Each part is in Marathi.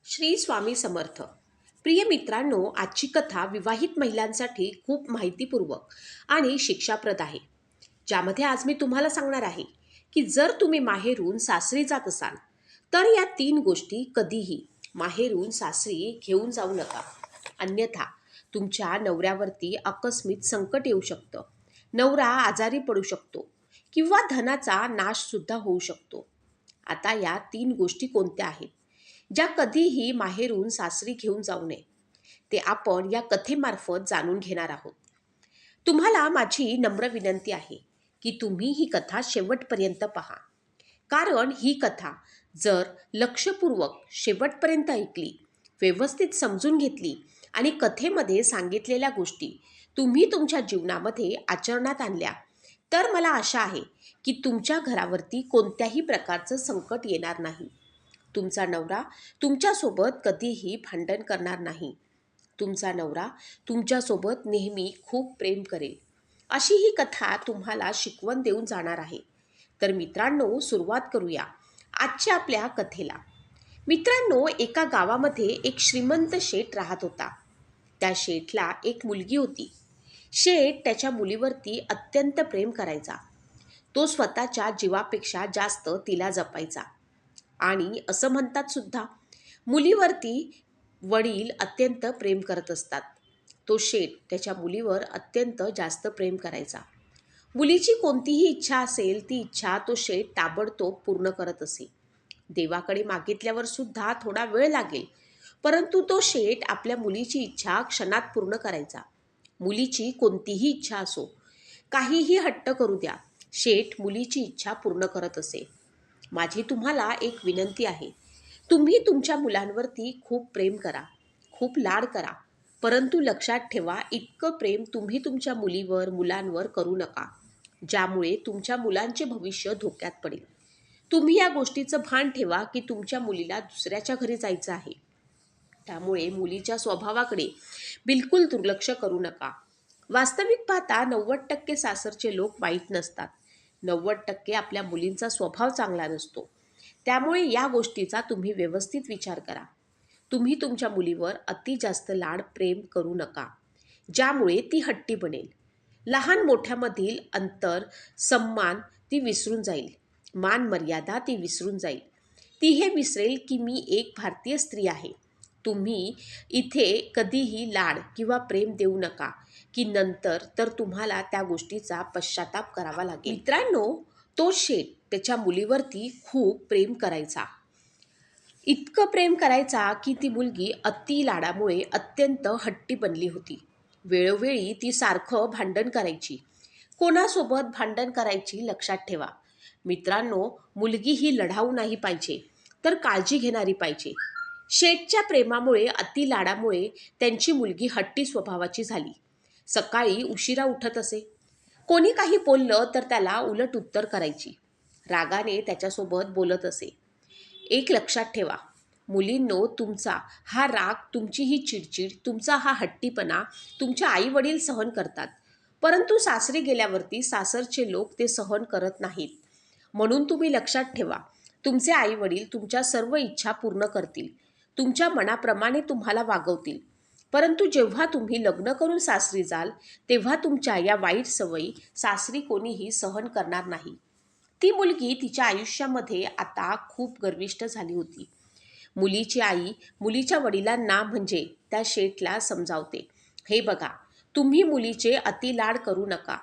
श्री स्वामी समर्थ. प्रिय मित्रांनो, आजची कथा विवाहित महिलांसाठी खूप माहितीपूर्वक आणि शिक्षाप्रद आहे. ज्यामध्ये आज मी तुम्हाला सांगणार आहे की जर तुम्ही माहेरून सासरी जात असाल तर या 3 गोष्टी कधीही माहेरून सासरी घेऊन जाऊ नका. अन्यथा तुमच्या नवऱ्यावरती आकस्मिक संकट येऊ शकतं, नवरा आजारी पडू शकतो किंवा धनाचा नाश सुद्धा होऊ शकतो. आता या 3 गोष्टी कोणत्या आहेत ज्या कधीही माहेरून सासरी घेऊन जाऊ नये, ते आपण या कथेमार्फत जाणून घेणार आहोत. तुम्हाला माझी नम्र विनंती आहे की तुम्ही ही कथा शेवटपर्यंत पहा, कारण ही कथा जर लक्षपूर्वक शेवटपर्यंत ऐकली, व्यवस्थित समजून घेतली आणि कथेमध्ये सांगितलेल्या गोष्टी तुम्ही तुमच्या जीवनामध्ये आचरणात आणल्या तर मला आशा आहे की तुमच्या घरावरती कोणत्याही प्रकारचं संकट येणार नाही. तुमचा नवरा तुमच्यासोबत कधीही भांडण करणार नाही. तुमचा नवरा तुमच्यासोबत नेहमी खूप प्रेम करेल. अशी ही कथा तुम्हाला शिकवण देऊन जाणार आहे. तर मित्रांनो, सुरुवात करूया आजच्या आपल्या कथेला. मित्रांनो, एका गावामध्ये एक श्रीमंत शेठ राहत होता. त्या शेठला एक मुलगी होती. शेठ त्याच्या मुलीवरती अत्यंत प्रेम करायचा. तो स्वतःच्या जीवापेक्षा जास्त तिला जपायचा. आणि असं म्हणतात सुद्धा, मुलीवरती वडील अत्यंत प्रेम करत असतात. तो शेठ त्याच्या मुलीवर अत्यंत जास्त प्रेम करायचा. मुलीची कोणतीही इच्छा असेल ती इच्छा तो शेठ ताबडतोब पूर्ण करत असे. देवाकडे मागितल्यावर सुद्धा थोडा वेळ लागेल, परंतु तो शेठ आपल्या मुलीची इच्छा क्षणात पूर्ण करायचा. मुलीची कोणतीही इच्छा असो, काहीही हट्ट करू द्या, शेठ मुलीची इच्छा पूर्ण करत असे. माझी तुम्हाला एक विनंती आहे, तुम्ही तुमच्या मुलांवरती खूप प्रेम करा, खूप लाड करा, परंतु लक्षात ठेवा, इतकं प्रेम तुम्ही तुमच्या मुलीवर मुलांवर करू नका, ज्यामुळे तुमच्या मुलांचे भविष्य धोक्यात पडेल. तुम्ही या गोष्टीचं भान ठेवा की तुमच्या मुलीला दुसऱ्याच्या घरी जायचं आहे. त्यामुळे मुलीच्या स्वभावाकडे बिलकुल दुर्लक्ष करू नका. वास्तविक पाहता 90% सासरचे लोक वाईट नसतात. 90% आपल्या मुलींचा स्वभाव चांगला नसतो. त्यामुळे या गोष्टीचा तुम्ही व्यवस्थित विचार करा. तुम्ही तुमच्या मुलीवर अति जास्त लाड प्रेम करू नका, ज्यामुळे ती हट्टी बनेल. लहान मोठ्यामधील अंतर, सम्मान ती विसरून जाईल. मान मर्यादा ती विसरून जाईल. ती हे विसरेल की मी एक भारतीय स्त्री आहे. तुम्ही इथे कधीही लाड किंवा प्रेम देऊ नका की नंतर तर तुम्हाला त्या गोष्टीचा पश्चाताप करावा लागेल. मित्रांनो, तो शेठ त्याच्या मुलीवरती खूप प्रेम करायचा. इतकं प्रेम करायचा की ती मुलगी अति लाडामुळे अत्यंत हट्टी बनली होती. वेळोवेळी ती सारखं भांडण करायची. कोणासोबत भांडण करायची लक्षात ठेवा. मित्रांनो, मुलगी ही लढाऊ नाही पाहिजे, तर काळजी घेणारी पाहिजे. शेठच्या प्रेमामुळे, अति लाडामुळे त्यांची मुलगी हट्टी स्वभावाची झाली. सकाळी उशिरा उठत असे. कोणी काही बोललं तर त्याला उलट उत्तर करायची. रागाने त्याच्यासोबत बोलत असे. एक लक्षात ठेवा मुलींनो, तुमचा हा राग, तुमची ही चिडचिड, तुमचा हा हट्टीपणा तुमच्या आई वडील सहन करतात, परंतु सासरी गेल्यावरती सासरचे लोक ते सहन करत नाहीत. म्हणून तुम्ही लक्षात ठेवा, तुमचे आई वडील तुमच्या सर्व इच्छा पूर्ण करतील, तुमच्या मनाप्रमाणे तुम्हाला वागवतील, परंतु जेव्हा तुम्ही लग्न करून सासरी जाल तेव्हा तुमच्या या वाईट सवयी सासरी कोणीही सहन करणार नाही. ती मुलगी तिच्या आयुष्यामध्ये आता खूप गर्विष्ठ झाली होती. मुलीची आई मुलीच्या वडिलांना म्हणजे त्या शेठला समजावते, हे बघा, तुम्ही मुलीचे अति लाड करू नका.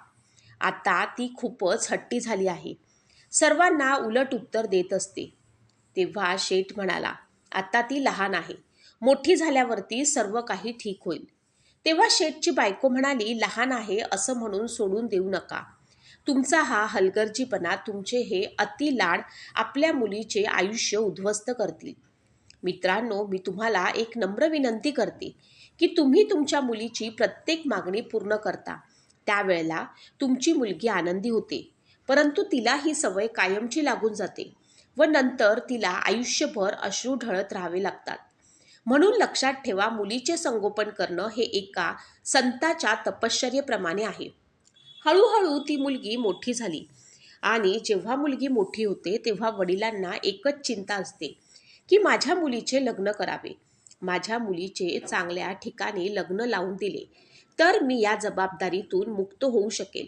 आता ती खूपच हट्टी झाली आहे, सर्वांना उलट उत्तर देत असते. तेव्हा शेठ म्हणाला, आता ती लहान आहे, मोठी झाल्यावरती सर्व काही ठीक होईल. तेव्हा शेठची बायको म्हणाली, लहान आहे असं म्हणून सोडून देऊ नका. तुमचा हा हलगर्जीपणा, तुमचे हे अति लाड आपल्या मुलीचे आयुष्य उद्ध्वस्त करतील. मित्रांनो, मी तुम्हाला एक नम्र विनंती करते की तुम्ही तुमच्या मुलीची प्रत्येक मागणी पूर्ण करता. त्यावेळेला तुमची मुलगी आनंदी होते, परंतु तिला ही सवय कायमची लागून जाते व नंतर तिला आयुष्यभर अश्रू ढळत राहावे लागतात. म्हणून लक्षात ठेवा, मुलीचे संगोपन करणं हे एका संताच्या तपश्चर्येप्रमाणे आहे. हळूहळू ती मुलगी मोठी झाली आणि जेव्हा मुलगी मोठी होते तेव्हा वडिलांना एकच चिंता असते की माझ्या मुलीचे लग्न करावे. माझ्या मुलीचे चांगल्या ठिकाणी लग्न लावून दिले तर मी या जबाबदारीतून मुक्त होऊ शकेल.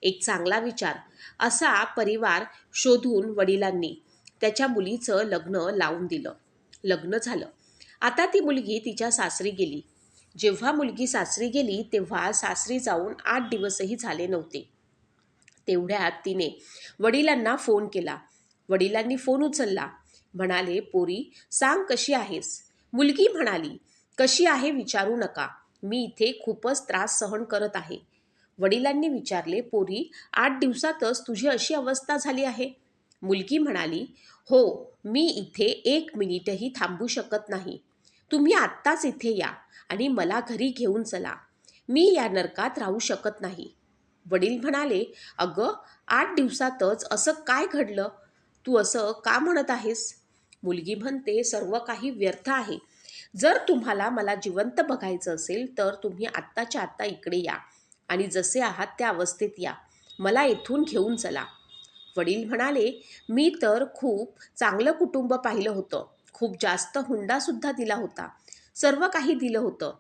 एक चांगला विचार असा परिवार शोधून वडिलांनी त्याच्या मुलीचं लग्न लावून दिलं. लग्न झालं. आता ती मुलगी तिच्या सासरी गेली. जेव्हा मुलगी सासरी गेली तेव्हा सासरी जाऊन 8 दिवसही झाले नव्हते. तेवढ्यात तिने वडिलांना फोन केला. वडिलांनी फोन उचलला. म्हणाले, पोरी सांग कशी आहेस? मुलगी म्हणाली, कशी आहे विचारू नका, मी इथे खूपच त्रास सहन करत आहे. वडिलांनी विचारले, पोरी 8 दिवसातच तुझी अशी अवस्था झाली आहे? मुलगी म्हणाली, हो, मी इथे 1 मिनिटही थांबू शकत नाही. तुम्ही आत्ताच इथे या आणि मला घरी घेऊन चला. मी या नरकात राहू शकत नाही. वडील म्हणाले, अगं 8 दिवसातच असं काय घडलं? तू असं का म्हणत आहेस? मुलगी म्हणते, सर्व काही व्यर्थ आहे. जर तुम्हाला मला जिवंत बघायचं असेल तर तुम्ही आत्ताच्या आत्ता इकडे या आणि जसे आहात त्या अवस्थेत या. मला इथून घेऊन चला. वडील म्हणाले, मी तर खूप चांगलं कुटुंब पाहिलं होतं. खूप जास्त हुंडासुद्धा दिला होता. सर्व काही दिलं होतं.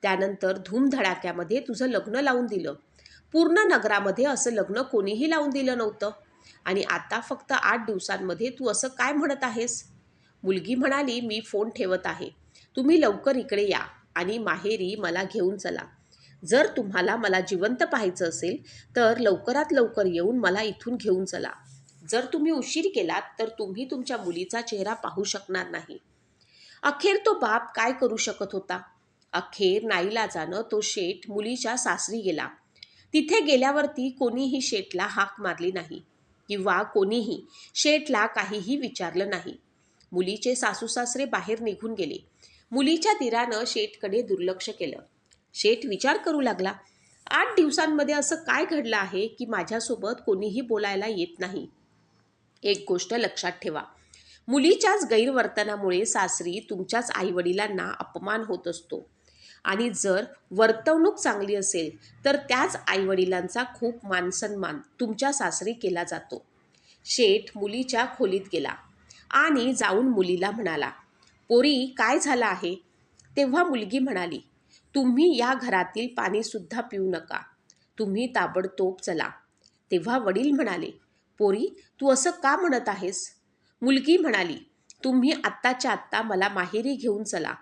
त्यानंतर धूमधडाक्यामध्ये तुझं लग्न लावून दिलं. पूर्ण नगरामध्ये असं लग्न कोणीही लावून दिलं नव्हतं. आणि आता फक्त 8 दिवसांमध्ये तू असं काय म्हणत आहेस? मुलगी म्हणाली, मी फोन ठेवत आहे. तुम्ही लवकर इकडे या आणि माहेरी मला घेऊन चला. जर तुम्हाला मला जिवंत पाहायचं असेल तर लवकरात लवकर येऊन मला इथून घेऊन चला. जर तुम्ही उशीर केलात तर तुम्ही तुमच्या मुलीचा चेहरा पाहू शकणार नाही. अखेर तो बाप काय करू शकत होता? अखेर नाईलाजानं तो शेठ मुलीच्या सासरी गेला. तिथे गेल्यावरती कोणीही शेठला हाक मारली नाही किंवा कोणीही शेठला काहीही विचारलं नाही. मुलीचे सासू सासरे बाहेर निघून गेले. मुलीच्या दिरानं शेठकडे दुर्लक्ष केलं. शेठ विचार करू लागला, 8 दिवसांमध्ये असं काय घडलं आहे की माझ्यासोबत कोणीही बोलायला येत नाही. एक गोष्ट लक्षात ठेवा, मुलीच्याच गैरवर्तनामुळे सासरी तुमच्याच आईवडिलांना अपमान होत असतो. आणि जर वर्तवणूक चांगली असेल तर त्याच आईवडिलांचा खूप मानसन्मान तुमच्या सासरी केला जातो. शेठ मुलीच्या खोलीत गेला आणि जाऊन मुलीला म्हणाला, पोरी काय झालं आहे? तेव्हा मुलगी म्हणाली, तुम्ही या घरातील पाणीसुद्धा पिऊ नका. तुम्ही ताबडतोब चला. तेव्हा वडील म्हणाले, पोरी तू असं का म्हणत आहेस? मुलगी म्हणाली, तुम्ही आत्ताच्या आत्ता मला माहेरी घेऊन चला.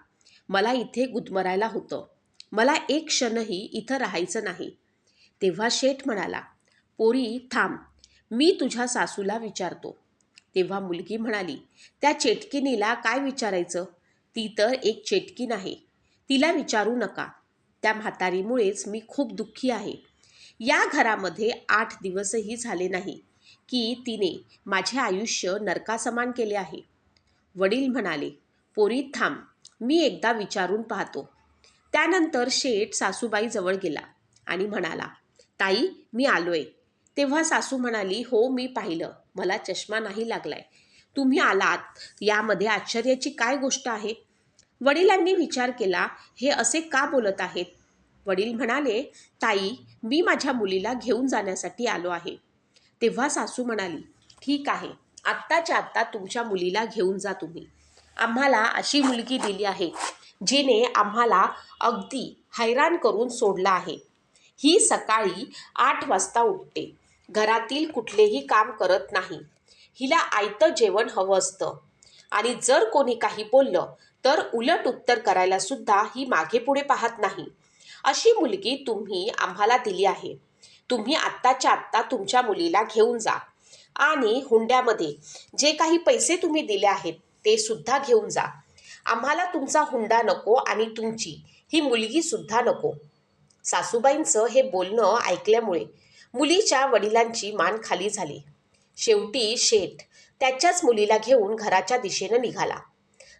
मला इथे गुदमरायला होतं. मला एक क्षणही इथं राहायचं नाही. तेव्हा शेठ म्हणाला, पोरी थांब, मी तुझ्या सासूला विचारतो. तेव्हा मुलगी म्हणाली, त्या चेटकिनीला काय विचारायचं? ती तर एक चेटकीन आहे. तिला विचारू नका. त्या म्हातारीमुळेच मी खूप दुःखी आहे. या घरामध्ये 8 दिवसही झाले नाही की तिने माझे आयुष्य नरकासमान केले आहे. वडील म्हणाले, पोरी थांब, मी एकदा विचारून पाहतो. त्यानंतर शेठ सासूबाई जवळ गेला आणि म्हणाला, ताई मी आलोय. तेव्हा सासू म्हणाली, हो मी पाहिलं, मला चष्मा नाही लागलाय. तुम्ही आलात यामध्ये आश्चर्याची काय गोष्ट आहे? वडिलांनी विचार केला, हे असे का बोलत आहेत? वडील म्हणाले, ताई मी माझ्या मुलीला घेऊन जाण्यासाठी आलो आहे. तेव्हा सासू म्हणाली, ठीक आहे, आत्ताच्या आत्ता तुमच्या मुलीला घेऊन जा तुम्ही. आम्हाला अशी मुलगी दिली आहे जिने आम्हाला अगदी हैराण करून सोडलं आहे. ही सकाळी 8 वाजता उठते. घरातील कुठलेही काम करत नाही. हिला आयतं जेवण हवं असतं आणि जर कोणी काही बोललं तर उलट उत्तर करायला सुद्धा ही मागे पुढे पाहत नाही. अशी मुलगी तुम्ही आम्हाला दिली आहे. तुम्ही आत्ताच्या आत्ता तुमच्या मुलीला घेऊन जा आणि हुंड्यामध्ये जे काही पैसे तुम्ही दिले आहेत ते सुद्धा घेऊन जा. आम्हाला तुमचा हुंडा नको आणि तुमची ही मुलगी सुद्धा नको. सासूबाईंचं हे बोलणं ऐकल्यामुळे मुलीच्या वडिलांची मान खाली झाली. शेवटी शेठ त्याच्याच मुलीला घेऊन घराच्या दिशेनं निघाला.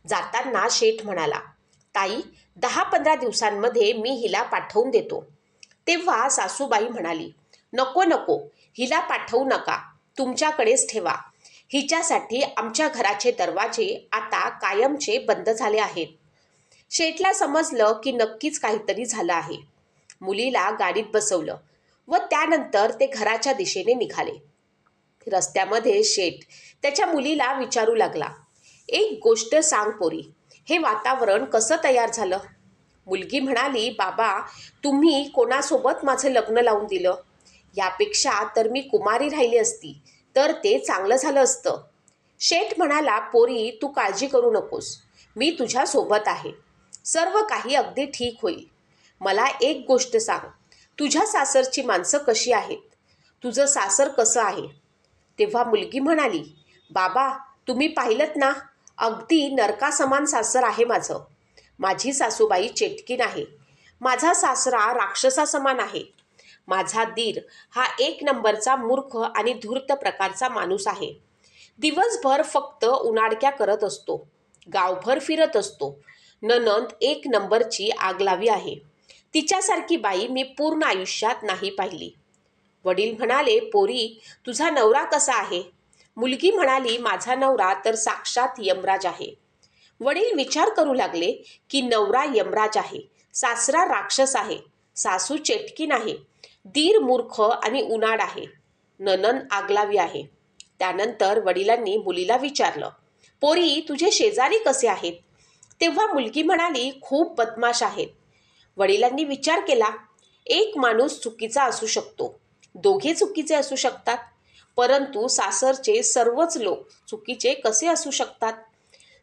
जाताना शेठ म्हणाला, ताई 10-15 दिवसांमध्ये मी हिला पाठवून देतो. तेव्हा सासूबाई म्हणाली, नको नको, हिला पाठवू नका, तुमच्याकडेच ठेवा. हिच्यासाठी आमच्या घराचे दरवाजे आता कायमचे बंद झाले आहेत. शेठला समजलं की नक्कीच काहीतरी झालं आहे. मुलीला गाडीत बसवलं व त्यानंतर ते घराच्या दिशेने निघाले. रस्त्यामध्ये शेठ त्याच्या मुलीला विचारू लागला, एक गोष्ट सांग पोरी, हे वातावरण कसं तयार झालं? मुलगी म्हणाली, बाबा, तुम्ही कोणासोबत माझं लग्न लावून दिलं? यापेक्षा तर मी कुमारी राहिली असती तर ते चांगलं झालं असतं. शेठ म्हणाला, पोरी, तू काळजी करू नकोस. मी तुझ्या सोबत आहे. सर्व काही अगदी ठीक होईल. मला एक गोष्ट सांग, तुझ्या सासरची माणसं कशी आहेत? तुझं सासर कसं आहे? तेव्हा मुलगी म्हणाली, बाबा, तुम्ही पाहिलंत ना, अगदी नरकासमान सासर आहे माझं. माझी सासूबाई चेटकीन आहे. माझा सासरा राक्षसासमान आहे. माझा दीर हा एक नंबरचा मूर्ख आणि धूर्त प्रकारचा माणूस आहे. दिवसभर फक्त उनाडक्या करत असतो. गावभर फिरत असतो. नणंद एक नंबरची आगलावी आहे. तिच्यासारखी बाई मी पूर्ण आयुष्यात नाही पाहिली. वडील म्हणाले, पोरी, तुझा नवरा कसा आहे? मुलगी म्हणाली, माझा नवरा तर साक्षात यमराज आहे. वडील विचार करू लागले की नवरा यमराज आहे, सासरा राक्षस आहे, सासू चेटकीन आहे, दीर मूर्ख आणि उनाड आहे, नणंद आगलावी आहे. त्यानंतर वडिलांनी मुलीला विचारलं, पोरी, तुझे शेजारी कसे आहेत? तेव्हा मुलगी म्हणाली, खूप बदमाश आहेत. वडिलांनी विचार केला, एक माणूस चुकीचा असू शकतो, दोघे चुकीचे असू शकतात, परंतु सासरचे सर्वच लोक चुकीचे कसे असू शकतात?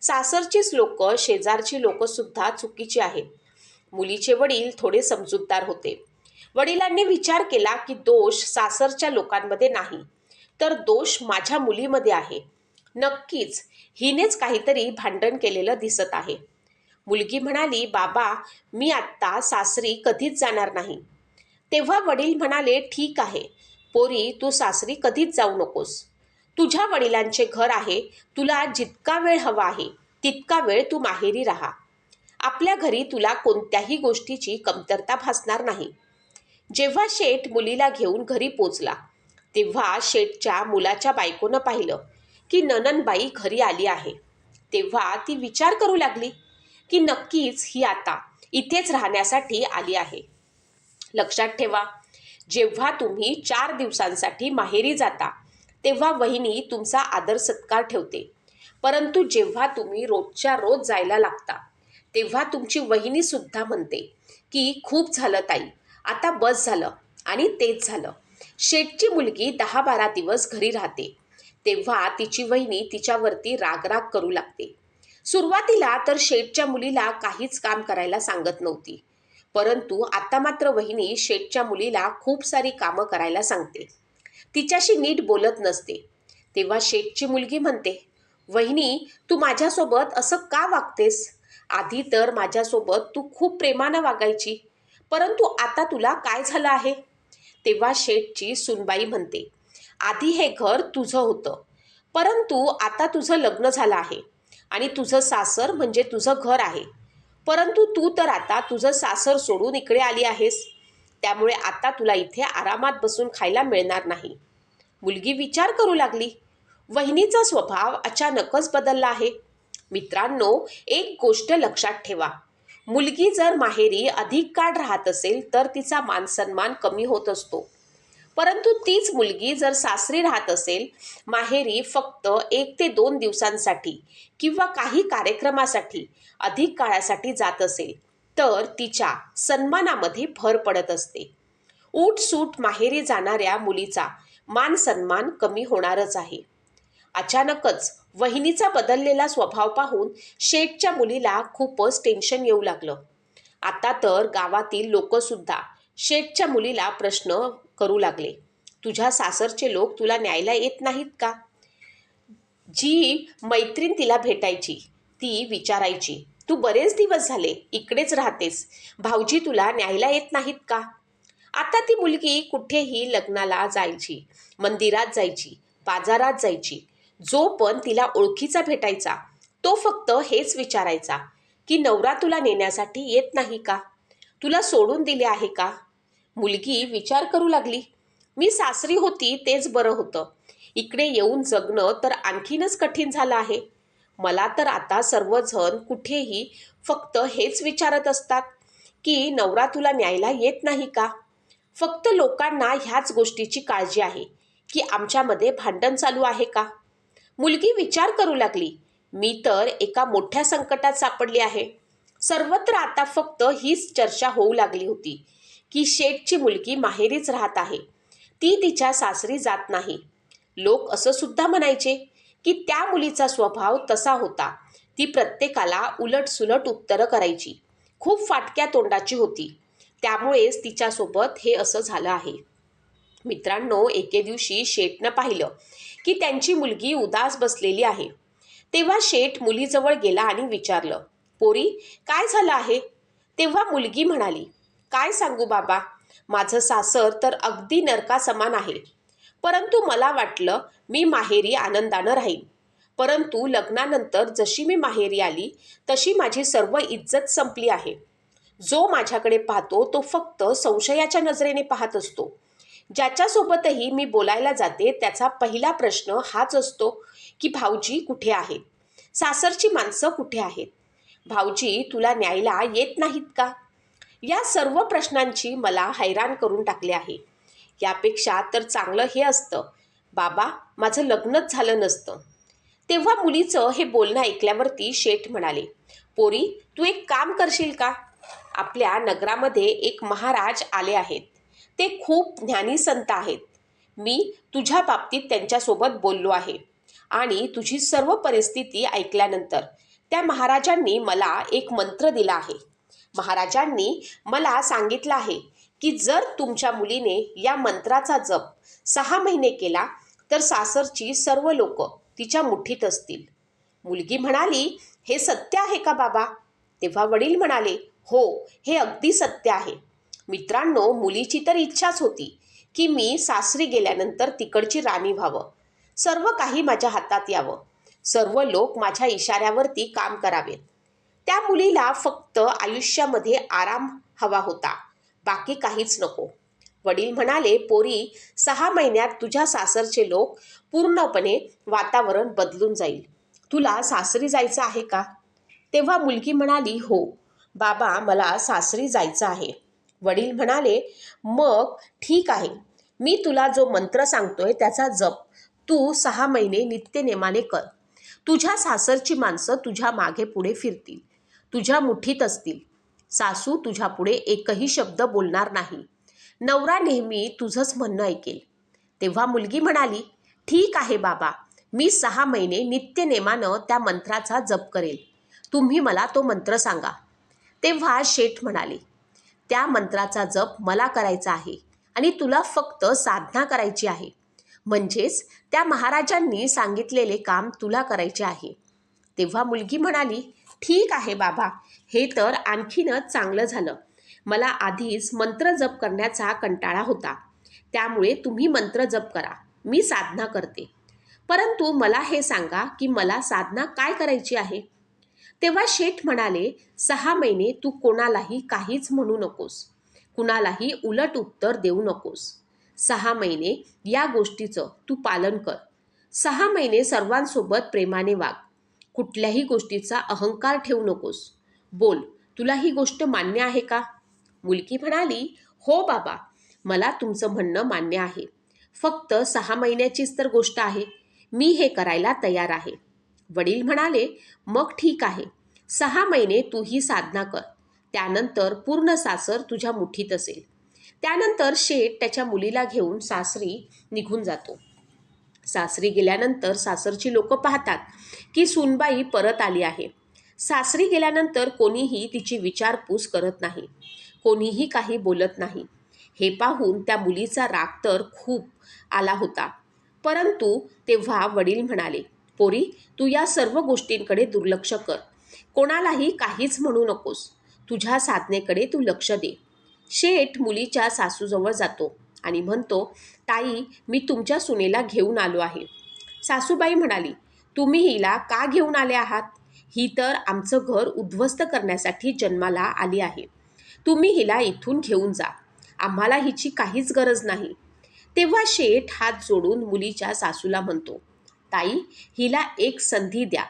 सासरचीच लोक, शेजारची लोक सुद्धा चुकीची आहेत. मुलीचे वडील थोडे समजूतदार होते. वडिलांनी विचार केला की दोष सासरच्या लोकांमध्ये नाही, तर दोष माझ्या मुलीमध्ये आहे. नक्कीच हिनेच काहीतरी भांडण केलेलं दिसत आहे. मुलगी म्हणाली, बाबा, मी आत्ता सासरी कधीच जाणार नाही. तेव्हा वडील म्हणाले, ठीक आहे पोरी, तू सासरी कधीच जाऊ नकोस. तुझ्या वडिलांचे घर आहे. तुला जितका वेळ हवा आहे तितका वेळ तू माहेरी राहा. आपल्या घरी तुला कोणत्याही गोष्टीची कमतरता भासणार नाही. जेव्हा शेठ मुलीला घेऊन घरी पोचला तेव्हा शेठच्या मुलाच्या बायकोनं पाहिलं की नणंदबाई घरी आली आहे. तेव्हा ती विचार करू लागली की नक्कीच ही आता इथेच राहण्यासाठी आली आहे. लक्षात ठेवा, जेव्हा तुम्ही 4 दिवसांसाठी माहेरी जाता तेव्हा वहिनी तुमचा आदर सत्कार ठेवते. परंतु जेव्हा तुम्ही रोजच्या रोज जायला लागता तेव्हा तुमची वहिनी सुद्धा म्हणते की खूप झालं ताई, आता बस झालं. आणि तेच झालं. शेठची मुलगी 10-12 दिवस घरी राहते तेव्हा तिची वहिनी तिच्यावरती रागराग करू लागते. सुरुवातीला तर शेठच्या मुलीला काहीच काम करायला सांगत नव्हती, परंतु आता मात्र वहिनी शेठच्या मुलीला खूप सारी कामं करायला सांगते. तिच्याशी नीट बोलत नसते. तेव्हा शेठची मुलगी म्हणते, वहिनी, तू माझ्यासोबत असं का वागतेस? आधी तर माझ्यासोबत तू खूप प्रेमानं वागायची, परंतु आता तुला काय झालं आहे? तेव्हा शेठची सुनबाई म्हणते, आधी हे घर तुझं होतं, परंतु आता तुझं लग्न झालं आहे आणि तुझं सासर म्हणजे तुझं घर आहे. परंतु तू तर आता तुझं सासर सोडून इकडे आली आहेस, त्यामुळे आता तुला इथे आरामात बसून खायला मिळणार नाही. मुलगी विचार करू लागली. वहिनीचा स्वभाव अचानकच बदलला आहे. मित्रांनो, एक गोष्ट लक्षात ठेवा, मुलगी जर माहेरी अधिक काळ राहत असेल तर तिचा मानसन्मान कमी होत असतो. परंतु तीच मुलगी जर सासरी राहत असेल, माहेरी फक्त 1 ते 2 दिवसांसाठी किंवा काही कार्यक्रमासाठी अधिक काळासाठी जात असेल तर तिच्या सन्मानामध्ये भर पडत असते. उठसूट माहेरी जाणाऱ्या मुलीचा मान सन्मान कमी होणारच आहे. अचानकच वहिनीचा बदललेला स्वभाव पाहून शेठच्या मुलीला खूपच टेन्शन येऊ लागलं. आता तर गावातील लोकसुद्धा शेठच्या मुलीला प्रश्न करू लागले, तुझ्या सासरचे लोक तुला न्यायला येत नाहीत का? जी मैत्रीण तिला भेटायची ती विचारायची, तू बरेच दिवस झाले इकडेच राहतेस, भाऊजी तुला न्यायला येत नाहीत का? आता ती मुलगी कुठेही लग्नाला जायची, मंदिरात जायची, बाजारात जायची. जो पण तिला ओळखीचा भेटायचा तो फक्त हेच विचारायचा की नवरा तुला नेण्यासाठी येत नाही का? तुला सोडून दिले आहे का? मुलगी विचार करू लागली, मी सासरी होती तेच बरं होतं. इकडे येऊन जगणं तर आणखीनच कठीण झालं आहे. मला तर आता सर्वजण कुठेही फक्त हेच विचारत असतात की नवरा तुला न्यायला येत नाही का? फक्त लोकांना ह्याच गोष्टीची काळजी आहे की आमच्यामध्ये भांडण चालू आहे का? मुलगी विचार करू लागली मी तर एका मोठ्या संकटात सापडली आहे. सर्वत्र आता फक्त हीच चर्चा होऊ लागली होती की शेठची मुलगी माहेरीच राहत आहे, ती तिच्या सासरी जात नाही. लोक असं सुद्धा म्हणायचे की त्या मुलीचा स्वभाव तसा होता, ती प्रत्येकाला उलटसुलट उत्तरं करायची, खूप फाटक्या तोंडाची होती, त्यामुळेच तिच्यासोबत हे असं झालं आहे. मित्रांनो, एके दिवशी शेठनं पाहिलं की त्यांची मुलगी उदास बसलेली आहे. तेव्हा शेठ मुलीजवळ गेला आणि विचारलं, पोरी, काय झालं आहे? तेव्हा मुलगी म्हणाली, काय सांगू बाबा, माझं सासर तर अगदी नरकासमान आहे. परंतु मला वाटलं मी माहेरी आनंदानं राहीन. परंतु लग्नानंतर जशी मी माहेरी आली तशी माझी सर्व इज्जत संपली आहे. जो माझ्याकडे पाहतो तो फक्त संशयाच्या नजरेने पाहत असतो. ज्याच्यासोबतही मी बोलायला जाते त्याचा पहिला प्रश्न हाच असतो की भाऊजी कुठे आहेत? सासरची माणसं कुठे आहेत? भाऊजी तुला न्यायला येत नाहीत का? या सर्व प्रश्नांची मला हैराण करून टाकले आहे. यापेक्षा तर चांगलं हे असतं, बाबा माझं लग्नच झालं नसतं. तेव्हा मुलीचं हे बोलणं ऐकल्यावरती शेठ म्हणाले, पोरी तू एक काम करशील का? आपल्या नगरामध्ये एक महाराज आले आहेत. ते खूप ज्ञानी संत आहेत. मी तुझ्या बाबतीत त्यांच्यासोबत बोललो आहे आणि तुझी सर्व परिस्थिती ऐकल्यानंतर त्या महाराजांनी मला एक मंत्र दिला आहे. महाराजांनी मला सांगितलं आहे की जर तुमच्या मुलीने या मंत्राचा जप 6 महिने केला तर सासरची सर्व लोक तिच्या मुठीत असतील. मुलगी म्हणाली, हे सत्य आहे का बाबा? तेव्हा वडील म्हणाले, हो, हे अगदी सत्य आहे. मित्रांनो, मुलीची तर इच्छाच होती की मी सासरी गेल्यानंतर तिकडची राणी व्हावं, सर्व काही माझ्या हातात यावं, सर्व लोक माझ्या इशाऱ्यावरती काम करावेत. त्या मुलीला फक्त आयुष्यामध्ये आराम हवा होता, बाकी काहीच नको. वडील म्हणाले, पोरी 6 महिन्यात तुझ्या सासरचे लोक पूर्णपणे वातावरण बदलून जाईल. तुला सासरी जायचं आहे का? तेव्हा मुलगी म्हणाली, हो बाबा, मला सासरी जायचं आहे. वडील म्हणाले, मग ठीक आहे, मी तुला जो मंत्र सांगतोय त्याचा जप तू 6 महिने नित्यनेमाने कर. तुझ्या सासरची माणसं तुझ्या मागे पुढे फिरतील, तुझ्या मुठीत असतील. सासू तुझ्या पुढे एकही शब्द बोलणार नाही. नवरा नेहमी तुझंच म्हणणं ऐकेल. तेव्हा मुलगी म्हणाली, ठीक आहे बाबा, मी 6 महिने नित्यनेमानं त्या मंत्राचा जप करेल. तुम्ही मला तो मंत्र सांगा. तेव्हा शेठ म्हणाले, त्या मंत्राचा जप मला करायचा आहे आणि तुला फक्त साधना करायची आहे. म्हणजेच त्या महाराजांनी सांगितलेले काम तुला करायचे आहे. तेव्हा मुलगी म्हणाली, ठीक आहे बाबा, हे तर आणखीनच चांगलं झालं. मला आधीच मंत्र जप करण्याचा कंटाळा होता, त्यामुळे तुम्ही मंत्र जप करा, मी साधना करते. परंतु मला हे सांगा की मला साधना काय करायची आहे? तेव्हा शेठ म्हणाले, 6 महिने तू कोणालाही काहीच म्हणू नकोस, कुणालाही उलट उत्तर देऊ नकोस. 6 महिने या गोष्टीचं तू पालन कर. 6 महिने सर्वांसोबत प्रेमाने वाग. कुठल्याही गोष्टीचा अहंकार ठेवू नकोस. बोल, तुला ही गोष्ट मान्य आहे का? मुलगी म्हणाली, हो बाबा, मला तुमचं म्हणणं मान्य आहे. फक्त 6 महिन्याचीच तर गोष्ट आहे, मी हे करायला तयार आहे. वडील म्हणाले, मग ठीक आहे, 6 महिने तू ही साधना कर. त्यानंतर पूर्ण सासर तुझ्या मुठीत असेल. त्यानंतर शेठ त्याच्या मुलीला घेऊन सासरी निघून जातो. सासरी गेल्यानंतर सासरची लोक पाहतात की सूनबाई परत आली आहे. सासरी गेल्यानंतर कोणीही तिची विचारपूस करत नाही, कोणीही काही बोलत नाही. हे पाहून त्या मुलीचा राग तर खूप आला होता. परंतु तेव्हा वडील म्हणाले, पोरी तू या सर्व गोष्टींकडे दुर्लक्ष कर, कोणालाही काहीच म्हणू नकोस, तुझ्या साधनेकडे तू लक्ष दे. शेठ मुलीच्या सासूजवळ जातो आणि म्हणतो, ताई, मी तुमच्या सुनेला घेऊन आलो आहे. सासूबाई म्हणाली, तुम्ही हिला का घेऊन आले आहात? ही तर आमचं घर उद्ध्वस्त करण्यासाठी जन्माला आली आहे. तुम्ही हिला इथून घेऊन जा, आम्हाला हिची काहीच गरज नाही. तेव्हा शेठ हात जोडून मुलीच्या सासूला म्हणतो, ताई, हिला एक संधी द्या,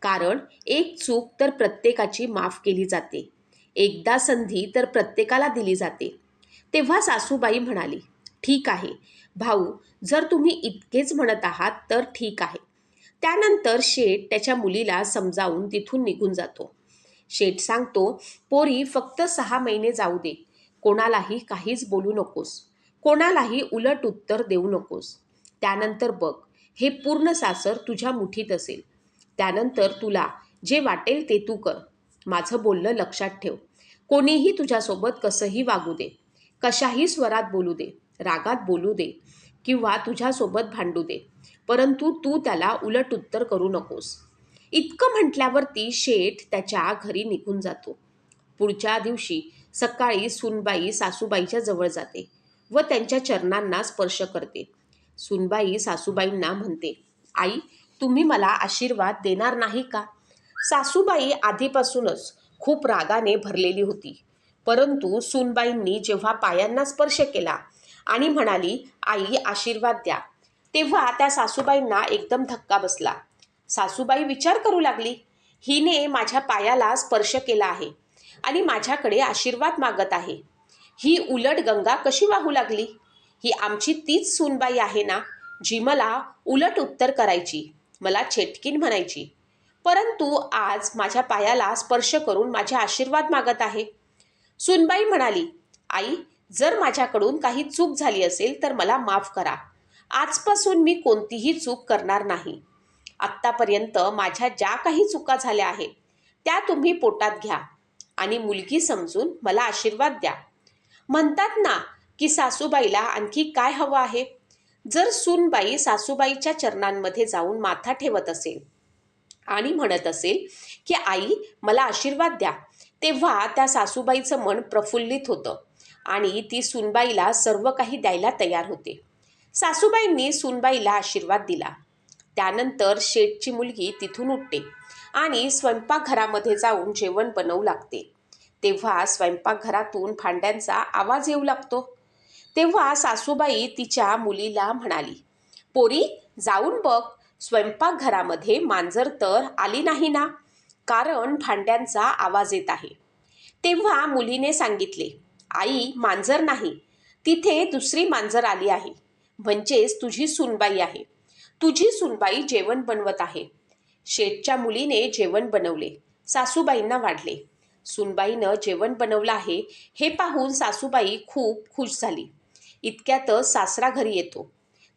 कारण एक चूक तर प्रत्येकाची माफ केली जाते, एकदा संधी तर प्रत्येकाला दिली जाते. तेव्हा सासूबाई म्हणाली, ठीक आहे भाऊ, जर तुम्ही इतकेच म्हणत आहात तर ठीक आहे. त्यानंतर शेठ त्याच्या मुलीला समजावून तिथून निघून जातो. शेठ सांगतो, पोरी फक्त 6 महिने जाऊ दे. कोणालाही काहीच बोलू नकोस. कोणालाही उलट उत्तर देऊ नकोस. त्यानंतर बघ, हे पूर्ण सासर तुझ्या मुठीत असेल. त्यानंतर तुला जे वाटेल ते तू कर. माझं बोलणं लक्षात ठेव. कोणीही तुझ्यासोबत कसंही वागू दे, कशाही स्वरात बोलू दे, रागात बोलू दे किंवा तुझ्यासोबत भांडू दे, परंतु तू त्याला उलट उत्तर करू नकोस. इतकं म्हटल्यावरती शेठ त्याच्या घरी निघून जातो. पुढच्या दिवशी सकाळी सूनबाई सासूबाईच्या जवळ जाते व त्यांच्या चरणांना स्पर्श करते. सूनबाई सासूबाईंना म्हणते, आई, तुम्ही मला आशीर्वाद देणार नाही का? सासूबाई आधीपासूनच खूप रागाने भरलेली होती, परंतु सूनबाईंनी जेव्हा पायांना स्पर्श केला आणि म्हणाली, आई आशीर्वाद द्या, तेव्हा त्या सासूबाईंना एकदम धक्का बसला. सासूबाई विचार करू लागली, हिने माझ्या पायाला स्पर्श केला आहे आणि माझ्याकडे आशीर्वाद मागत आहे. ही उलट गंगा कशी वाहू लागली? ही आमची तीच सूनबाई आहे ना, जी मला उलट उत्तर करायची, मला चेटकीन म्हणायची, परंतु आज माझ्या पायाला स्पर्श करून माझे आशीर्वाद मागत आहे. सूनबाई म्हणाली, आई, जर माझ्याकडून काही चूक झाली असेल तर मला माफ करा. आजपासून मी कोणतीही चूक करणार नाही. आत्तापर्यंत माझ्या ज्या काही चुका झाल्या आहेत त्या तुम्ही पोटात घ्या आणि मुलगी समजून मला आशीर्वाद द्या. म्हणतात ना की सासूबाईला आणखी काय हवं आहे? जर सूनबाई सासूबाईच्या चरणांमध्ये जाऊन माथा ठेवत असेल आणि म्हणत असेल की आई मला आशीर्वाद द्या, तेव्हा त्या सासूबाईचं मन प्रफुल्लित होतं आणि ती सूनबाईला सर्व काही द्यायला तयार होते. सासूबाईंनी सूनबाईला आशीर्वाद दिला. त्यानंतर शेठची मुलगी तिथून उठते आणि स्वयंपाकघरामध्ये जाऊन जेवण बनवू लागते. तेव्हा स्वयंपाकघरातून भांड्यांचा आवाज येऊ लागतो. तेव्हा सासूबाई तिच्या मुलीला म्हणाली, पोरी, जाऊन बघ, स्वयंपाकघरामध्ये मांजर तर आली नाही ना, कारण भांड्यांचा आवाज येत आहे. तेव्हा मुलीने सांगितले, आई, मांजर नाही, तिथे दुसरी मांजर आली आहे, म्हणजेच तुझी सूनबाई आहे. तुझी सूनबाई जेवण बनवत आहे. शेठच्या मुलीने जेवण बनवले. सासूबाईंना वाढले. सूनबाईनं जेवण बनवलं आहे हे पाहून सासूबाई खूप खुश झाली. इतक्यातच सासरा घरी येतो.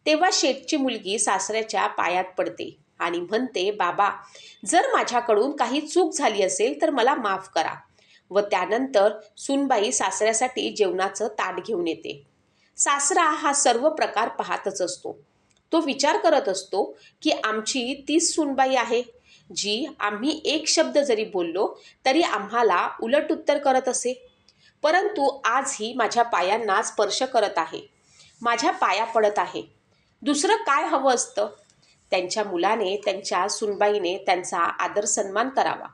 तेव्हा शेठची मुलगी सासऱ्याच्या पायात पडते आणि म्हणते, बाबा, जर माझ्याकडून काही चूक झाली असेल तर मला माफ करा. व त्यानंतर सूनबाई सासऱ्यासाठी जेवणाचं ताट घेऊन येते. सासरा हा सर्व प्रकार पाहतच असतो. तो विचार करत असतो की आमची तीच सूनबाई आहे जी आम्ही एक शब्द जरी बोललो तरी आम्हाला उलट उत्तर करत असे, परंतु आजही माझ्या पायांना स्पर्श करत आहे, माझ्या पाया पडत आहे. दुसरं काय हवं असतं? त्यांच्या मुलाने, त्यांच्या सूनबाईने त्यांचा आदर सन्मान करावा,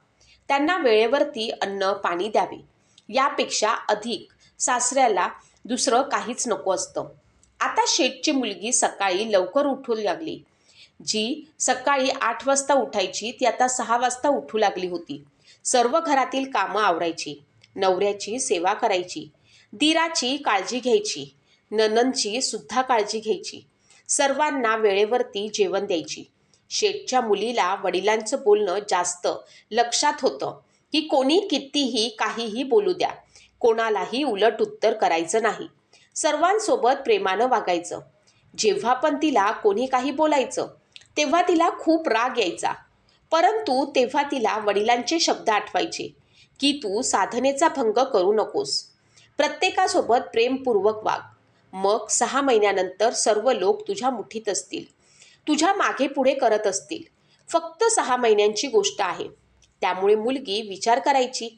त्यांना वेळेवरती अन्न पाणी द्यावे. यापेक्षा अधिक सासऱ्याला दुसरं काहीच नको असतं. आता शेठची मुलगी सकाळी लवकर उठू लागली. जी सकाळी 8 वाजता उठायची ती आता 6 वाजता उठू लागली होती. सर्व घरातील कामं आवरायची, नवऱ्याची सेवा करायची, दिराची काळजी घ्यायची, नणंदची सुद्धा काळजी घ्यायची, सर्वांना वेळेवरती जेवण द्यायची. शेठच्या मुलीला वडिलांचं बोलणं जास्त लक्षात होतं की कोणी कितीही काहीही बोलू द्या, कोणालाही उलट उत्तर करायचं नाही, सर्वांसोबत प्रेमानं वागायचं. जेव्हा पण तिला कोणी काही बोलायचं तेव्हा तिला खूप राग यायचा, परंतु तेव्हा तिला वडिलांचे शब्द आठवायचे की तू साधनेचा भंग करू नकोस, प्रत्येकासोबत प्रेमपूर्वक वाग. मग 6 महिन्यानंतर सर्व लोक तुझ्या मुठीत असतील, तुझ्या मागे पुढे करत असतील. फक्त 6 महिन्यांची गोष्ट आहे. त्यामुळे मुलगी विचार करायची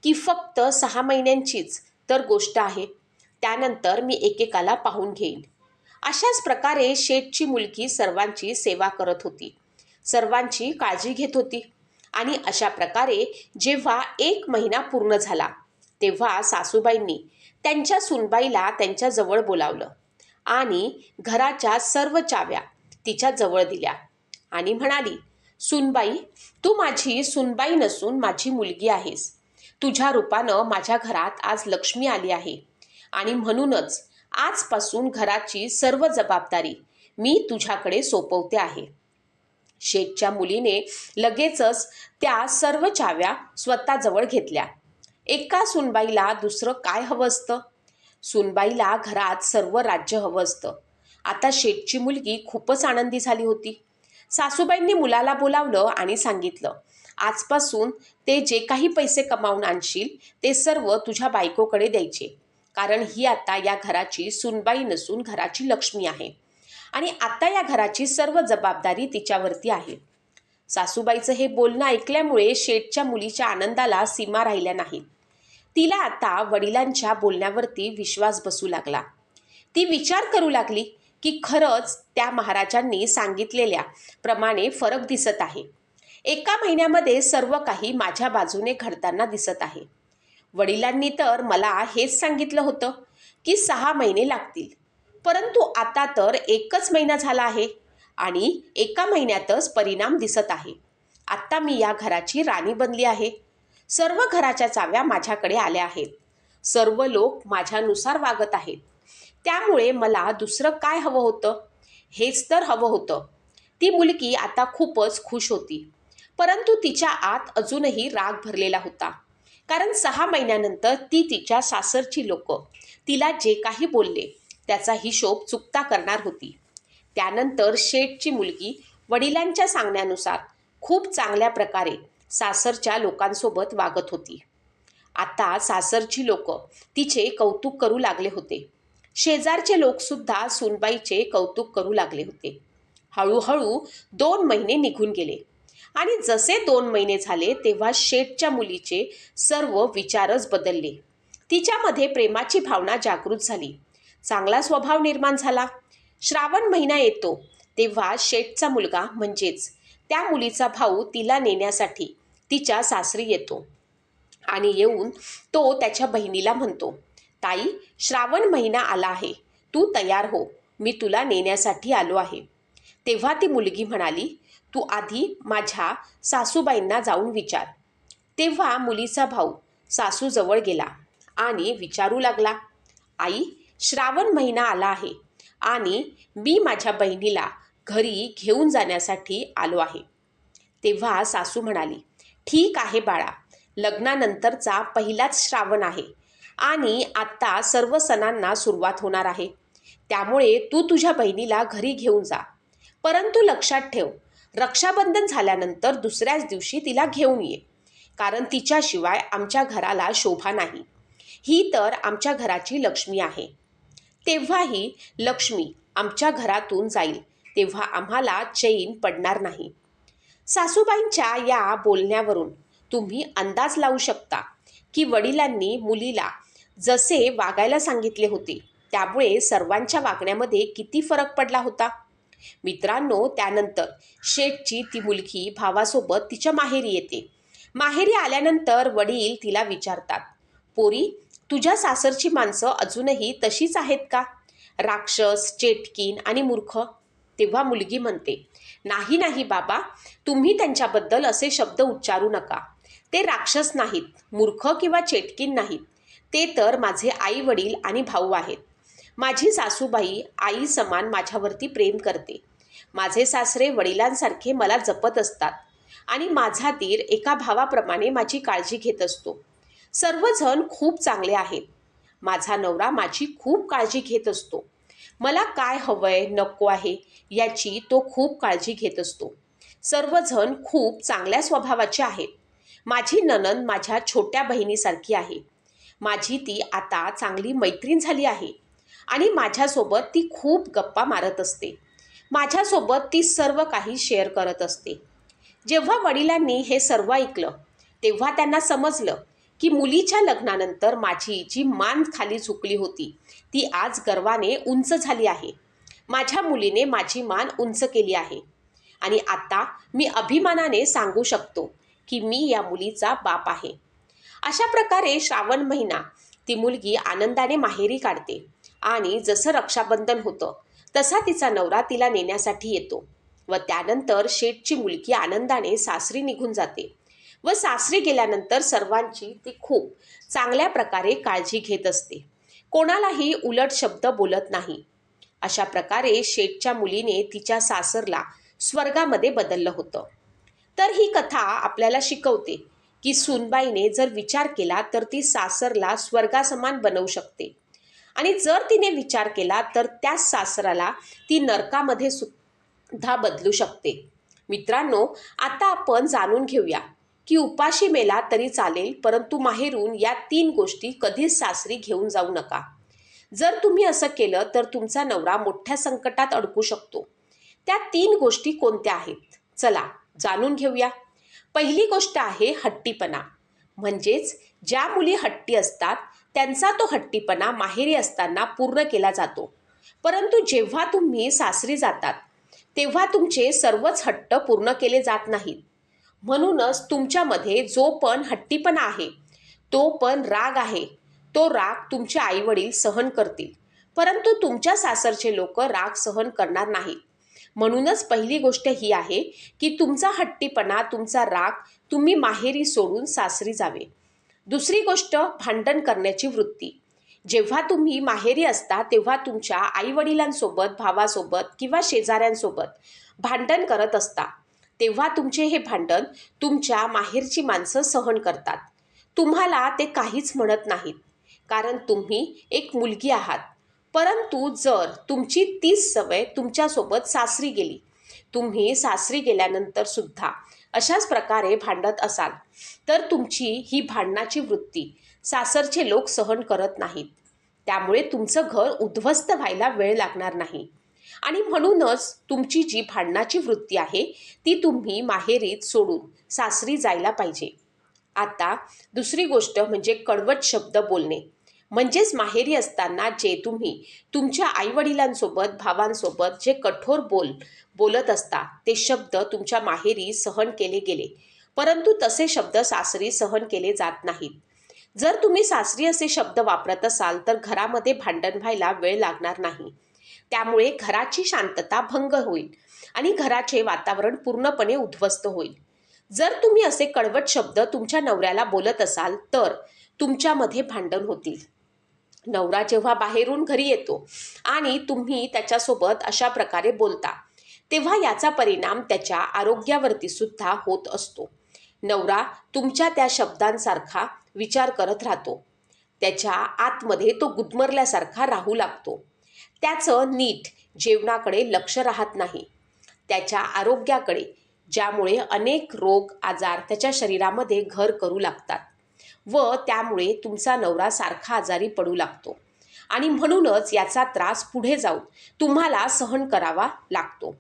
की फक्त 6 महिन्यांचीच तर गोष्ट आहे, त्यानंतर मी एकेकाला पाहून घेईन. अशाच प्रकारे शेठची मुलगी सर्वांची सेवा करत होती, सर्वांची काळजी घेत होती. आणि अशा प्रकारे जेव्हा 1 महिना पूर्ण झाला तेव्हा सासूबाईंनी त्यांच्या सूनबाईला त्यांच्याजवळ बोलावलं आणि घराच्या सर्व चाव्या तिच्या जवळ दिल्या आणि म्हणाली, सूनबाई, तू माझी सूनबाई नसून माझी मुलगी आहेस. तुझ्या रूपानं माझ्या घरात आज लक्ष्मी आली आहे आणि म्हणूनच आजपासून घराची सर्व जबाबदारी मी तुझ्याकडे सोपवते आहे. शेठच्या मुलीने लगेचच त्या सर्व चाव्या स्वतःजवळ घेतल्या. एका सुनबाईला दुसरं काय हवं असतं? सुनबाईला घरात सर्व राज्य हवं असतं. आता शेठची मुलगी खूपच आनंदी झाली होती. सासूबाईंनी मुलाला बोलावलं आणि सांगितलं, आजपासून ते जे काही पैसे कमावून आणशील ते सर्व तुझ्या बायकोकडे द्यायचे, कारण ही आता या घराची सुनबाई नसून घराची लक्ष्मी आहे आणि आता या घराची सर्व जबाबदारी तिच्यावरती आहे. सासूबाईचं हे बोलणं ऐकल्यामुळे शेठच्या मुलीच्या आनंदाला सीमा राहिल्या नाहीत. तिला आता वडिलांच्या बोलण्यावरती विश्वास बसू लागला. ती विचार करू लागली की खरंच त्या महाराजांनी सांगितलेल्या प्रमाणे फरक दिसत आहे. एका महिन्यामध्ये सर्व काही माझ्या बाजूने घडताना दिसत आहे. वडिलांनी तर मला हेच सांगितलं होतं की 6 महिने लागतील, परंतु आता तर 1च महिना झाला आहे आणि एका महिन्यातच परिणाम दिसत आहे. आत्ता मी या घराची राणी बनली आहे. सर्व घराच्या चाव्या माझ्याकडे आल्या आहेत. सर्व लोक माझ्यानुसार वागत आहेत. त्यामुळे मला दुसरं काय हवं होतं? हेच तर हवं होतं. ती मुलगी आता खूपच खुश होती, परंतु तिच्या आत अजूनही राग भरलेला होता. कारण 6 महिन्यानंतर ती तिच्या सासरची लोक तिला जे काही बोलले त्याचा हिशोब चुकता करणार होती. त्यानंतर शेठची मुलगी वडिलांच्या सांगण्यानुसार खूप चांगल्या प्रकारे सासरच्या लोकांसोबत वागत होती. आता सासरची लोक तिचे कौतुक करू लागले होते. शेजारचे लोकसुद्धा सुनबाईचे कौतुक करू लागले होते. हळूहळू 2 महिने निघून गेले आणि जसे 2 महिने झाले तेव्हा शेठच्या मुलीचे सर्व विचारच बदलले. तिच्यामध्ये प्रेमाची भावना जागृत झाली. चांगला स्वभाव निर्माण झाला. श्रावण महिना येतो तेव्हा शेठचा मुलगा म्हणजेच त्या मुलीचा भाऊ तिला नेण्यासाठी तिच्या सासरी येतो आणि येऊन तो त्याच्या बहिणीला म्हणतो, ताई, श्रावण महिना आला आहे, तू तयार हो, मी तुला नेण्यासाठी आलो आहे. तेव्हा ती मुलगी म्हणाली, तू आधी माझ्या सासूबाईंना जाऊन विचार. तेव्हा मुलीचा भाऊ सासूजवळ गेला आणि विचारू लागला, आई, श्रावण महिना आला आहे आणि मी माझ्या बहिणीला घरी घेऊन जाण्यासाठी आलो आहे. तेव्हा सासू म्हणाली, ठीक आहे बाळा, लग्नानंतरचा पहिलाच श्रावण आहे आणि आत्ता सर्व सणांना सुरुवात होणार आहे, त्यामुळे तू तुझ्या बहिणीला घरी घेऊन जा. परंतु लक्षात ठेव, रक्षाबंधन झाल्यानंतर दुसऱ्याच दिवशी तिला घेऊन ये, कारण तिच्याशिवाय आमच्या घराला शोभा नाही. ही तर आमच्या घराची लक्ष्मी आहे. तेव्हा ही लक्ष्मी आमच्या घरातून जाईल तेव्हा आम्हाला चैन पडणार नाही. सासूबाईंच्या या बोलण्यावरून तुम्ही अंदाज लावू शकता की वडिलांनी मुलीला जसे वागायला सांगितले होते त्यामुळे सर्वांच्या वागण्यामध्ये किती फरक पडला होता. मित्रांनो, त्यानंतर शेठची ती मुलगी भावासोबत तिच्या माहेरी येते. माहेरी आल्यानंतर वडील तिला विचारतात, पोरी, तुझ्या सासरची माणसं अजूनही तशीच आहेत का? राक्षस, चेटकीन आणि मूर्ख. तेव्हा मुलगी म्हणते, नाही नाही बाबा, तुम्ही त्यांच्याबद्दल असे शब्द उच्चारू नका. ते राक्षस नाहीत, मूर्ख किंवा चेटकीन नाहीत. ते तर माझे आई वडील आणि भाऊ आहेत. माझी सासूबाई आई समान माझ्यावरती प्रेम करते. माझे सासरे वडिलांसारखे मला जपत असतात आणि माझा दीर एका भावाप्रमाणे माझी काळजी घेत असतो. सर्वजण खूप चांगले आहेत. माझा नवरा माझी खूप काळजी घेत असतो. मला काय हवंय नको आहे याची तो खूप काळजी घेत असतो. सर्वजण खूप चांगल्या स्वभावाचे आहेत. माझी नणंद माझ्या छोट्या बहिणीसारखी आहे. माझी ती आता चांगली मैत्रीण झाली आहे आणि माझ्यासोबत ती खूप गप्पा मारत असते. माझ्यासोबत ती सर्व काही शेअर करत असते. जेव्हा वडिलांनी हे सर्व ऐकलं तेव्हा त्यांना समजलं की मुलीच्या लग्नानंतर माझी जी मान खाली झुकली होती ती आज गर्वाने उंच झाली आहे. माझ्या मुलीने माझी मान उंच केली आहे आणि आता मी अभिमानाने सांगू शकतो की मी या मुलीचा बाप आहे. अशा प्रकारे श्रावण महिना ती मुलगी आनंदाने माहेरी काढते आणि जसं रक्षाबंधन होतं तसा तिचा नवरा तिला नेण्यासाठी येतो व त्यानंतर शेठची मुलगी आनंदाने सासरी निघून जाते व सासरी गेल्यानंतर सर्वांची ती खूप चांगल्या प्रकारे काळजी घेत असते. कोणालाही उलट शब्द बोलत नाही. अशा प्रकारे शेठच्या मुलीने तिच्या सासरला स्वर्गामध्ये बदललं होतं. तर ही कथा आपल्याला शिकवते की सूनबाईने जर विचार केला तर ती सासरला स्वर्गासमान बनवू शकते, आणि जर तिने विचार केला तर त्याच सासराला ती नरकामध्ये सुद्धा बदलू शकते. मित्रांनो, आता आपण जाणून घेऊया की उपाशी मेला तरी चालेल, परंतु माहेरून या 3 गोष्टी कधीच सासरी घेऊन जाऊ नका. जर तुम्ही असं केलं तर तुमचा नवरा मोठ्या संकटात अडकू शकतो. त्या 3 गोष्टी कोणत्या आहेत? चला जाणून घेऊया. पहिली गोष्ट आहे हट्टीपणा. म्हणजेच ज्या मुली हट्टी असतात त्यांचा तो हट्टीपणा माहेरी असताना पूर्ण केला जातो, परंतु जेव्हा तुम्ही सासरी जातात तेव्हा तुमचे सर्वच हट्ट पूर्ण केले जात नाहीत. म्हणूनच तुमच्यामध्ये जो पण हट्टीपणा आहे, तो पण राग आहे, तो राग तुमचे आईवडील सहन करतील, परंतु तुमच्या सासरचे लोक राग सहन करणार नाहीत. म्हणूनच पहिली गोष्ट ही आहे की तुमचा हट्टीपणा, तुमचा राग तुम्ही माहेरी सोडून सासरी जावे. दुसरी गोष्ट भांडण करण्याची वृत्ती. जेव्हा तुम्ही माहेरी असता तेव्हा तुमच्या आईवडिलांसोबत, भावासोबत किंवा शेजाऱ्यांसोबत भांडण करत असता, तेव्हा तुमचे हे भांडण तुमच्या माहेरची माणसं सहन करतात. तुम्हाला ते काहीच म्हणत नाहीत, कारण तुम्ही एक मुलगी आहात. परंतु जर तुमची तीच सवय तुमच्यासोबत सासरी गेली, तुम्ही सासरी गेल्यानंतर सुद्धा अशाच प्रकारे भांडत असाल, तर तुमची ही भांडणाची वृत्ती सासरचे लोक सहन करत नाहीत. त्यामुळे तुमचं घर उद्ध्वस्त व्हायला वेळ लागणार नाही. आणि म्हणूनच तुमची जी भांडणाची वृत्ती आहे ती तुम्ही माहेरीत सोडून सासरी जायला पाहिजे. आता दुसरी गोष्ट म्हणजे कडवट शब्द बोलणे. म्हणजेच माहेरी असताना जे तुम्ही तुमच्या आईवडिलांसोबत, भावांसोबत जे कठोर बोलत असता, ते शब्द तुमच्या माहेरी सहन केले गेले, परंतु तसे शब्द सासरी सहन केले जात नाहीत. जर तुम्ही सासरी असे शब्द वापरत असाल तर घरामध्ये भांडण व्हायला वेळ लागणार नाही. त्यामुळे घराची शांतता भंग होईल आणि घराचे वातावरण पूर्णपणे उद्ध्वस्त होईल. जर तुम्ही असे कडवट शब्द तुमच्या नवऱ्याला बोलत असाल तर तुमच्यामध्ये भांडण होतील. नवरा जेव्हा बाहेरून घरी येतो आणि तुम्ही त्याच्यासोबत अशा प्रकारे बोलता, तेव्हा याचा परिणाम त्याच्या आरोग्यावरती सुद्धा होत असतो. नवरा तुमच्या त्या शब्दांसारखा विचार करत राहतो. त्याच्या आतमध्ये तो गुदमरल्यासारखा राहू लागतो. त्याचं नीट जेवणाकडे लक्ष राहत नाही, त्याच्या आरोग्याकडे, ज्यामुळे अनेक रोग आजार त्याच्या शरीरामध्ये घर करू लागतात व त्यामुळे तुमचा नवरा सारखा आजारी पडू लागतो. आणि म्हणूनच याचा त्रास पुढे जाऊन तुम्हाला सहन करावा लागतो.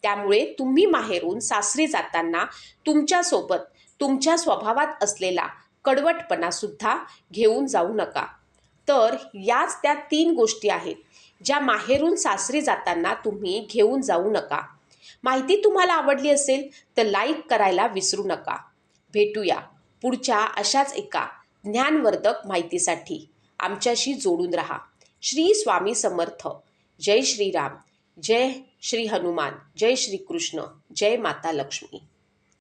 त्यामुळे तुम्ही माहेरून सासरी जाताना तुमच्यासोबत तुमच्या स्वभावात असलेला कडवटपणा सुद्धा घेऊन जाऊ नका. तर याच त्या 3 गोष्टी आहेत ज्या माहेरून सासरी जाताना तुम्ही घेऊन जाऊ नका. माहिती तुम्हाला आवडली असेल तर लाईक करायला विसरू नका. भेटूया पुढच्या अशाच एका ज्ञानवर्धक माहितीसाठी. आमच्याशी जोडून राहा. श्री स्वामी समर्थ. जय श्रीराम, जय श्री हनुमान, जय श्री कृष्ण, जय माता लक्ष्मी.